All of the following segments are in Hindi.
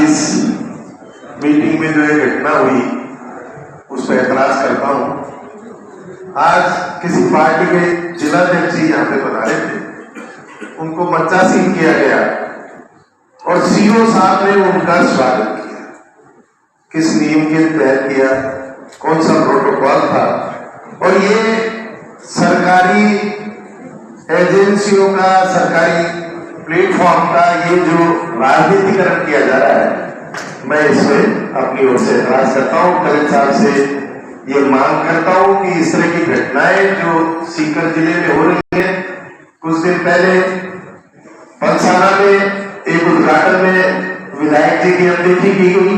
इस मीटिंग में जो ये घटना हुई उस पर ऐतराज करता हूं। आज किसी पार्टी के जिलाध्यक्ष जी यहाँ पे बना रहे थे, उनको मंचासीन किया गया और सीओ साहब ने उनका स्वागत किया। किस नियम के तहत किया, कौन सा प्रोटोकॉल था? और ये सरकारी एजेंसियों का, सरकारी प्लेटफॉर्म का ये जो राजनीतिकरण किया जा रहा है, मैं इसमें अपनी ओर से ऐतराज करता हूँ। कलेक्टर साहब से ये मांग करता हूँ कि इस तरह की घटनाएं जो सीकर जिले में हो रही है, कुछ दिन पहले पलसाना में एक उद्घाटन में विधायक जी की अनदेखी की गई,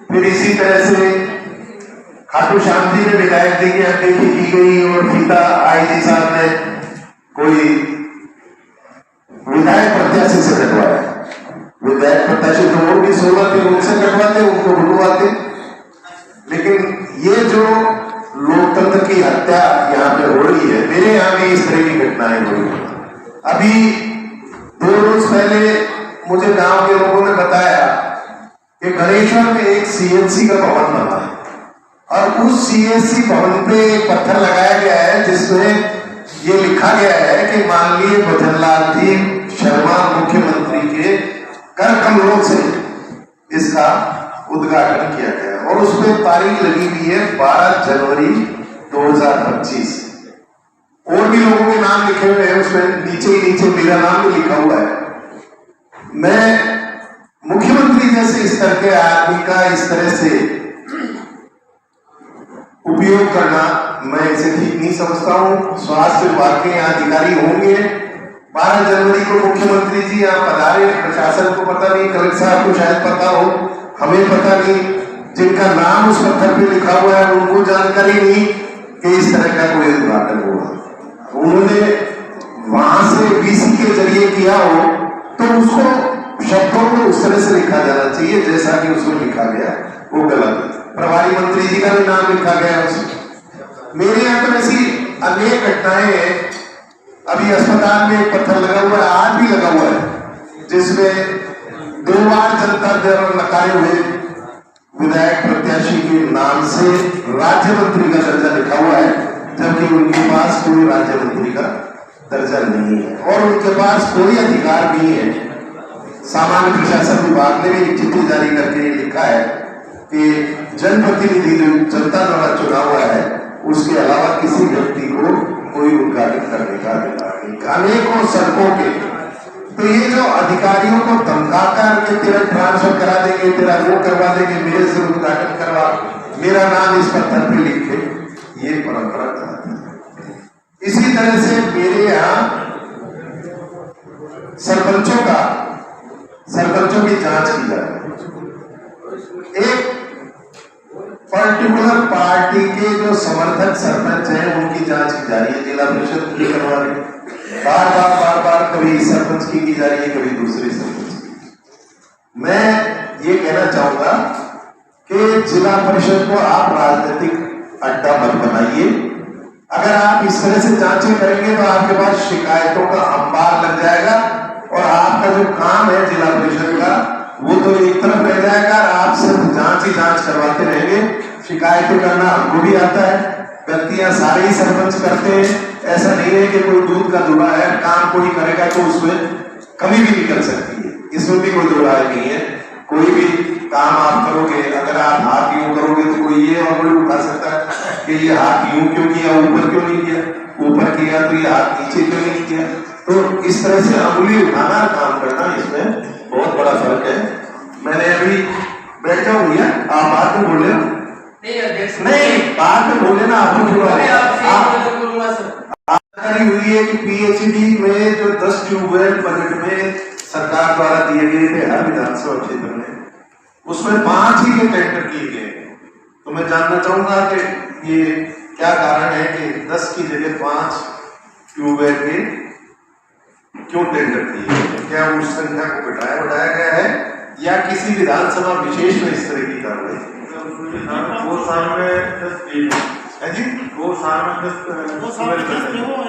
फिर इसी तरह से खाटू श्याम जी में विधायक जी की अनदेखी की गई और फीता आईजी साहब ने कोई विधायक प्रत्याशी से कटवाया। विधायक प्रत्याशी तो वो भी 16 थे, उनसे कटवाते, उनको बुलवाते। लेकिन ये जो लोकतंत्र की हत्या यहाँ पे हो रही है, मेरे यहाँ भी इस तरह की घटनाएं हो रही है। अभी 2 रोज पहले मुझे गांव के लोगों ने बताया कि गणेश्वर में एक सीएनसी का भवन बना है और उस सीएनसी भवन पे पत्थर लगाया गया है जिसमें ये लिखा गया है कि माननीय भजनलाल जी शर्मा मुख्यमंत्री के कर कमलों से इसका उद्घाटन किया गया और उसमें तारीख लगी हुई है 12 जनवरी 2025। और भी लोगों के नाम लिखे हुए हैं उसमें, नीचे ही नीचे मेरा नाम भी लिखा हुआ है। मैं मुख्यमंत्री जैसे स्तर के आदमी का इस तरह से उपयोग करना मैं इसे ठीक नहीं समझता हूं। स्वास्थ्य विभाग के यहाँ अधिकारी होंगे, 12 जनवरी को मुख्यमंत्री जी यहाँ पधारे, प्रशासन को पता नहीं, कलेक्टर साहब को शायद पता हो, हमें पता नहीं, जिनका नाम उस पत्थर पे लिखा हुआ है उनको जानकारी नहीं कि इस तरह का कोई उद्घाटन हुआ। उन्होंने वहां से बीसी के जरिए किया हो तो उसको शब्दों में उस तरह से लिखा जाना चाहिए जैसा कि उसमें लिखा गया, वो गलत है। प्रभारी मंत्री जी का भी नाम लिखा गया उसमें। मेरे यहाँ पर ऐसी अनेक घटनाएं हैं। अभी अस्पताल में एक पत्थर लगा हुआ है, आज भी लगा हुआ है, जिसमें 2 बार जनता दल नकारे हुए विधायक प्रत्याशी के नाम से राज्य मंत्री का दर्जा लिखा हुआ है, जबकि उनके पास कोई राज्य मंत्री का दर्जा नहीं है और उनके पास कोई अधिकार नहीं है। सामान्य प्रशासन विभाग ने भी एक चिट्ठी जारी करके लिखा है कि जनप्रतिनिधि जो जनता द्वारा चुना हुआ है उसके अलावा किसी व्यक्ति को कोई उद्घाटन करने का अधिकार नहीं। अनेकों सड़कों के तो ये जो अधिकारियों को धमका कर तेरा ट्रांसफर करा देंगे, तेरा वो करवा देंगे, मेरे से उद्घाटन करवा, मेरा नाम इस पत्थर पे लिखे, ये परंपरा चलाती है। इसी तरह से मेरे यहाँ सरपंचों की जांच की जा रही है। एक पर्टिकुलर पार्टी के जो समर्थक सरपंच हैं उनकी जांच की जा रही है, जिला परिषद की करवा रही है, बार बार कभी सरपंच की जा रही है, कभी दूसरे सरपंच की। मैं ये कहना चाहूंगा कि जिला परिषद को आप राजनीतिक अड्डा मत बनाइए। अगर आप इस तरह से जांचें करेंगे तो आपके पास शिकायतों का अंबार लग जाएगा और आपका जो काम है जिला परिषद का वो तो एक तरफ रह जाएगा। आप सिर्फ जांच ही जांच करवाते रहेंगे। शिकायतें करना हमको भी आता है, गलतियां सारे ही सरपंच करते हैं। ऐसा नहीं है कि कोई दूध का धुआ है, काम कोई करेगा तो उसमें कमी भी निकल सकती है, इसमें भी कोई दो राय नहीं है। कोई भी काम आप करोगे, अगर आप हाथ यूं करोगे तो कोई ये और कोई उठा सकता है कि ये हाथ यूं क्यों किया, ऊपर क्यों नहीं किया, ऊपर किया तो ये हाथ नीचे क्यों नहीं किया। तो इस तरह से अंगुली उठाना, काम करना, इसमें बहुत बड़ा फर्क है। मैंने अभी बैठा हुआ, आप बात में बोले नहीं, बात में बोले ना, आप हुई है कि पीएचडी में जो 10 ट्यूबवेल बजट में सरकार द्वारा दिए गए थे हर विधानसभा क्षेत्र में, उसमें 5 ही के टेंडर किए गए। तो मैं जानना चाहूंगा कि ये क्या कारण है कि 10 की जगह 5 ट्यूबवेल के क्यों टेंडर किए गए? क्या उस संख्या को बढ़ाया गया है या किसी विधानसभा विशेष में इस तरह की कार्रवाई? 2 साल में 10 है जी, 2 साल में 10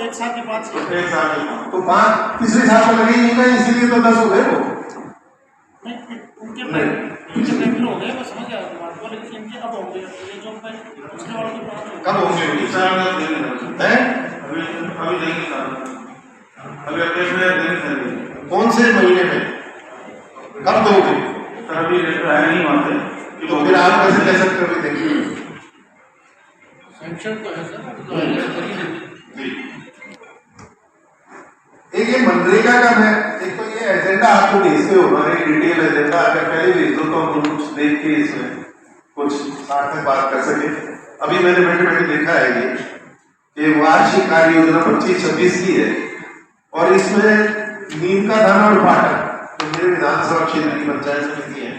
एक साल के बाद एक साल में तो 5 पिछले साल में लगे ही नहीं, इसीलिए तो 10 हो गए वो। उनके पेमेंट हो गए, मैं समझ गया बात को, लेकिन इनके अब होंगे ये जो पिछले वालों के पास कब होंगे इस साल में देंगे हैं? अभी देंगे साल अभी अप्रैल में देंगे सर। कौन से महीने में कब दोगे? सर अभी लेटर आया नहीं वहाँ से, तो फिर आप कैसे कह सकते हो? देखिए सैंक्शन तो है सर, एक ये मनरेगा का है, एक तो ये एजेंडा आपको भेजते हो, हमारे डिटेल एजेंडा अगर पहले भेज दो तो हम कुछ देख के इसमें कुछ साथ में बात कर सके। अभी मैंने बैठे बैठे देखा है ये वार्षिक कार्य योजना 25-26 की है और इसमें नीम का दाना और पाटन तो मेरे विधानसभा क्षेत्र की पंचायत समिति है,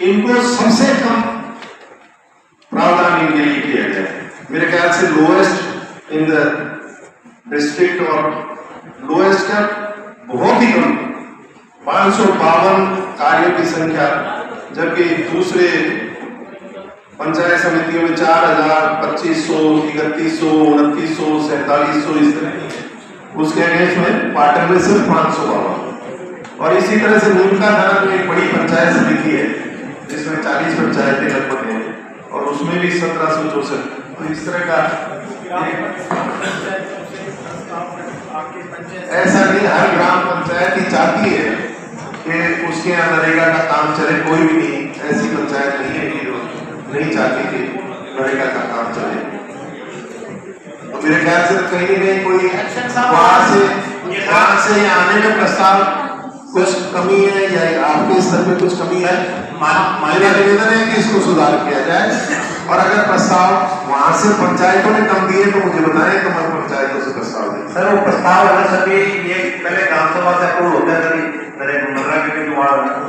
इनको सबसे कम प्रावधान इनके लिए किया गया है। मेरे ख्याल से लोएस्ट इन द डिस्ट्रिक्ट और लोएस्ट का बहुत ही कम 552 कार्यों की संख्या, जबकि दूसरे पंचायत समितियों में 4000, 2500, 3100, 2900, 4700 इस तरह की है। उसके अगेंस्ट में पाटन में सिर्फ 552। और इसी तरह से नीम का दाना तो एक बड़ी पंचायत समिति है जिसमें 40 पंचायतें लगभग हैं और उसमें भी 1764। तो इस तरह का ऐसा नहीं, हर ग्राम पंचायत ही चाहती है कि उसके यहाँ नरेगा का काम चले। कोई भी नहीं ऐसी पंचायत नहीं है कि नहीं चाहती कि नरेगा का काम चले। तो मेरे ख्याल से कहीं ना कहीं कोई वहां से आने में प्रस्ताव कुछ कमी है या आपके स्तर पे कुछ कमी है, मेरा निवेदन है कि इसको सुधार किया जाए। और अगर प्रस्ताव वहां से पंचायतों ने कम दिए तो मुझे बताएं तो मैं पंचायतों से प्रस्ताव दें। सर वो प्रस्ताव है सभी ये पहले ग्राम सभा से अप्रूव होता है सर, मनरेगा के जो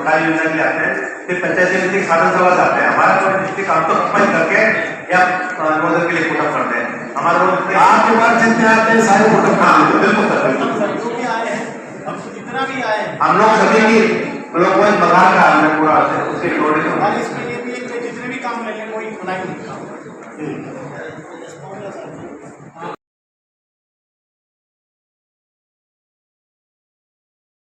कार्य योजना के आते हैं, फिर पंचायत समिति साधन सभा जाते हैं। हमारा तो डिस्ट्रिक्ट काम तो कंपाइल करके या अनुमोदन के लिए पुटअप करते हैं। हमारा आपके पास जितने आते हैं सारे पुटअप कर देते हैं। बिल्कुल सर, बिल्कुल जो भी आए हैं, अब जितना भी आए हैं, हम लोग सभी की लोग कोई बघार का हमने पूरा उसके नोटिस और इसके लिए भी जितने भी काम मिले कोई बनाई नहीं।